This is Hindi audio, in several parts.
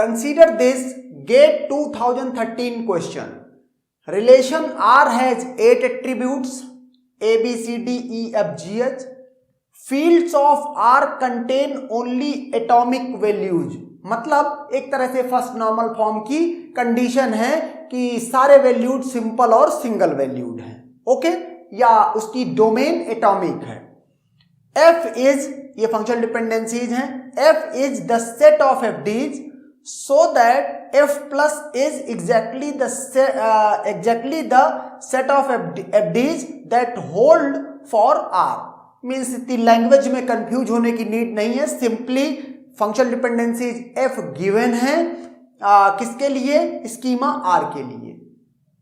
Consider this GATE 2013 question. Relation R has 8 attributes A, B, C, D, E, F, G, H. Fields of R contain only atomic values. मतलब एक तरह से फर्स्ट नॉर्मल फॉर्म की कंडीशन है कि सारे वैल्यूड सिंपल और सिंगल वैल्यूड हैं, ओके, या उसकी डोमेन एटॉमिक है। F इज, ये फंक्शनल डिपेंडेंसीज हैं, F is the set of FDs so that F plus is exactly the set of FDs that hold for R. Means इतनी लैंग्वेज में कंफ्यूज होने की नीड नहीं है, simply functional dependencies F given है किसके लिए, स्कीमा R के लिए,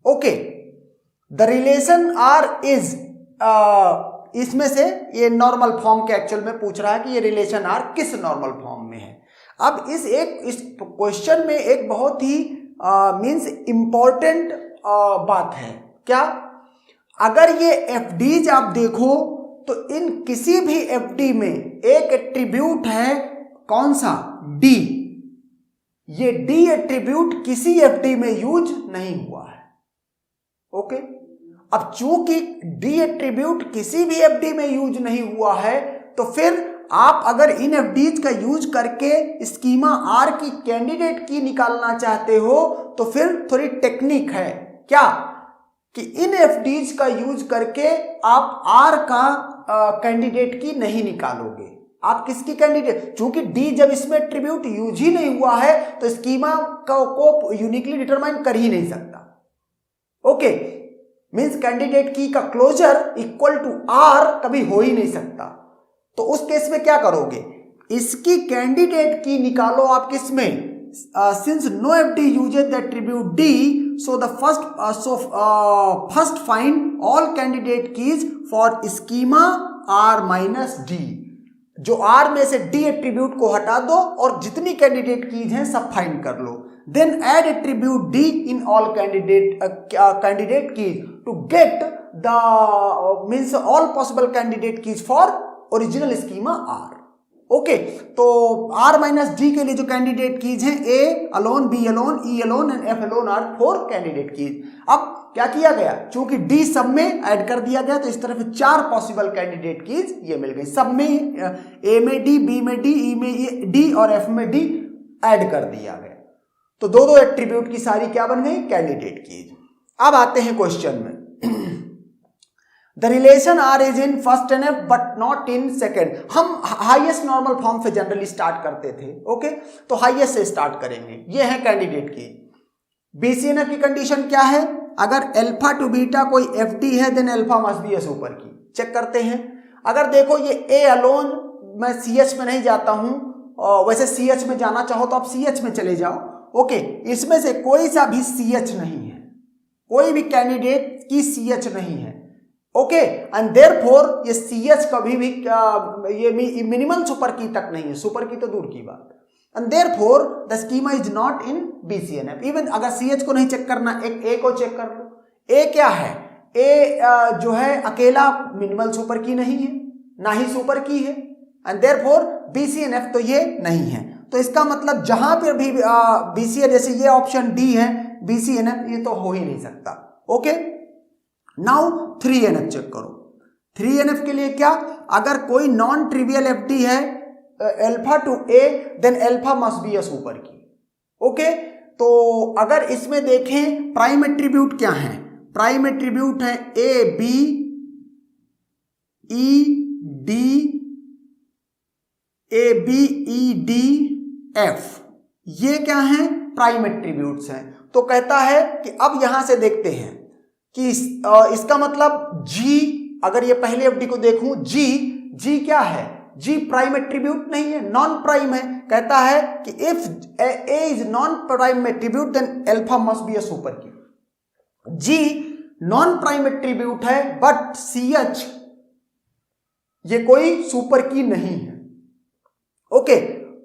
okay. The relation R is, इसमें से ये नॉर्मल फॉर्म के एक्चुअल में पूछ रहा है कि ये रिलेशन R किस नॉर्मल फॉर्म में है। अब इस क्वेश्चन में एक बहुत ही मीन्स इंपॉर्टेंट बात है, क्या, अगर ये FDs आप देखो तो इन किसी भी FD में एक एट्रीब्यूट है, कौन सा, D। ये D एट्रीब्यूट किसी FD में यूज नहीं हुआ है, ओके। अब चूंकि D एट्रीब्यूट किसी भी FD में यूज नहीं हुआ है, तो फिर आप अगर इन FDs का यूज करके स्कीमा R की कैंडिडेट की निकालना चाहते हो तो फिर थोड़ी टेक्निक है, क्या, कि इन FDs का यूज करके आप R का कैंडिडेट की नहीं निकालोगे। आप किसकी कैंडिडेट, चूंकि D जब इसमें एट्रीब्यूट यूज ही नहीं हुआ है तो स्कीमा को यूनिकली डिटरमाइन कर ही नहीं सकता, ओके। मीन्स कैंडिडेट की का क्लोजर इक्वल टू R कभी हो ही नहीं सकता। तो उस केस में क्या करोगे, इसकी कैंडिडेट की निकालो आप किसमें, since no FD uses the attribute D, so the first find all candidate keys for schema R minus D। जो R में से D एट्रीब्यूट को हटा दो और जितनी कैंडिडेट कीज हैं सब फाइंड कर लो, then add attribute D in all candidate keys to get the means all possible candidate keys for original schema R, okay. तो R माइनस D के लिए जो कैंडिडेट कीज हैं A alone, B alone, E alone and F alone are 4 candidate keys. अब क्या किया गया, चूंकि D सब में ऐड कर दिया गया तो इस तरफ 4 पॉसिबल कैंडिडेट कीज ये मिल गई, सब में A में D, B में D, E में D और F में D ऐड कर दिया गया। तो दो एट्रीब्यूट की सारी क्या बन गई, कैंडिडेट कीज। अब आते हैं क्वेश्चन में। The relation R is in first NF but not in second. हम हाईएस्ट नॉर्मल फॉर्म से जनरली स्टार्ट करते थे, ओके, तो हाईएस्ट से स्टार्ट करेंगे। ये है कैंडिडेट की। BCNF की कंडीशन क्या है, अगर अल्फा टू बीटा कोई FD है then alpha must be super key. Check करते हैं, अगर देखो ये A अलोन, मैं CH में नहीं जाता हूं, वैसे CH में जाना चाहो तो आप CH में चले जाओ, ओके। इसमें से कोई सा भी CH नहीं है, कोई भी कैंडिडेट की CH नहीं है, ओके। एंड देयरफॉर ये CH कभी भी ये मिनिमल सुपर की तक नहीं है, सुपर की तो दूर की बात। And therefore the schema is not in BCNF। Even अगर CH को नहीं चेक करना, एक A को चेक कर लो। A क्या है, A जो है अकेला मिनिमल सुपर की नहीं है, ना ही सुपर की है, एंड देयरफॉर BCNF तो ये नहीं है। तो इसका मतलब जहां पर भी BCNF, जैसे ये ऑप्शन D है, BCNF ये तो हो ही नहीं सकता, ओके। नाउ 3NF चेक करो। 3NF के लिए क्या, अगर कोई नॉन ट्रिवियल FD है alpha to A then alpha must be super key, okay. तो अगर इसमें देखें प्राइम एट्रीब्यूट क्या है, प्राइम एट्रीब्यूट है A B E D, A B E D F, ये क्या है, प्राइम एट्रीब्यूट्स हैं। तो कहता है कि अब यहां से देखते हैं कि इसका मतलब G, अगर ये पहले FD को देखूं, G क्या है, G प्राइम एट्रीब्यूट नहीं है, नॉन प्राइम है। कहता है कि if A is non prime attribute then alpha must be super key. G non prime attribute है बट CH ये कोई सुपर की नहीं है, ओके।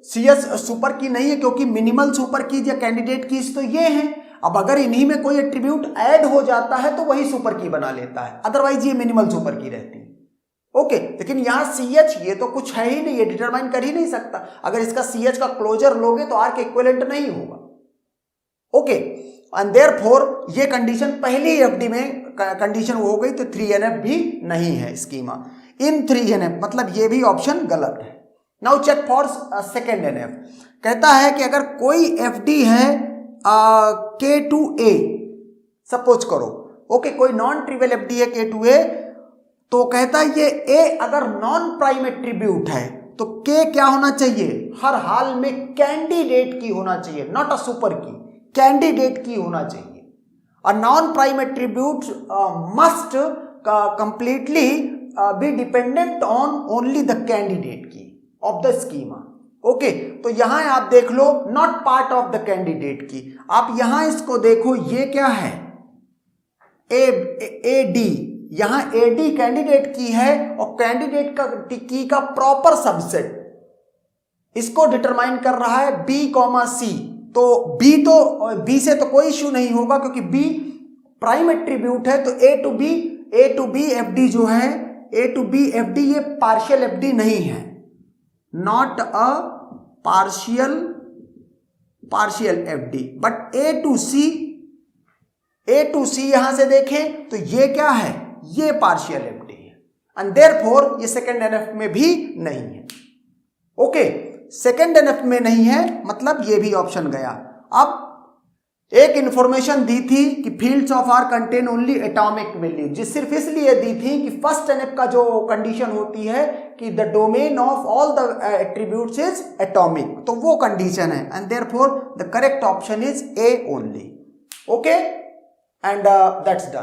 CH सुपर की नहीं है क्योंकि मिनिमल सुपर की या कैंडिडेट कीज तो ये हैं। अब अगर इन्हीं में कोई एट्रीब्यूट ऐड हो जाता है तो वही सुपर की बना लेता है, अदरवाइज ये मिनिमल सुपर की रहती है, ओके लेकिन यहाँ CH ये तो कुछ है ही नहीं, ये डिटरमाइन कर ही नहीं सकता। अगर इसका CH का क्लोजर लोगे तो R के इक्विवेलेंट नहीं होगा। ओके एंड देयरफॉर ये कंडीशन पहली FD में कंडीशन हो गई, तो 3NF भी नहीं है स्कीमा इन 3NF, मतलब ये भी ऑप्शन गलत है। Now check for second NF। कहता है कि अगर कोई FD है K2A सपोज करो, ओके कोई नॉन ट्रिवियल FD है K2A, तो कहता है ये A अगर नॉन प्राइम एट्रीब्यूट है तो K क्या होना चाहिए, हर हाल में कैंडिडेट की होना चाहिए, not a super key, candidate key होना चाहिए। A non prime attribute must completely be dependent on only the candidate key of the schema. Okay तो यहां आप देख लो not part of the candidate key. आप यहां इसको देखो, ये क्या है AD, यहां AD कैंडिडेट की है और कैंडिडेट का की का प्रॉपर सबसेट इसको डिटरमाइन कर रहा है B, C। तो B से तो कोई इश्यू नहीं होगा क्योंकि B प्राइम एट्रीब्यूट है। तो A to B FD जो है A to B FD ये पार्शियल FD नहीं है, not a partial FD, but A to C यहां से देखें तो ये क्या है, ये पार्शियल FD है एंड देयरफॉर ये सेकेंड NF में भी नहीं है। ओके सेकेंड NF में नहीं है मतलब ये भी ऑप्शन गया। अब एक इंफॉर्मेशन दी थी कि fields of R contain only atomic value, जी सिर्फ इसलिए दी थी कि फर्स्ट NF का जो कंडीशन होती है कि the domain of all the attributes is atomic, तो वो कंडीशन है and therefore the correct option is A only. Okay and that's done.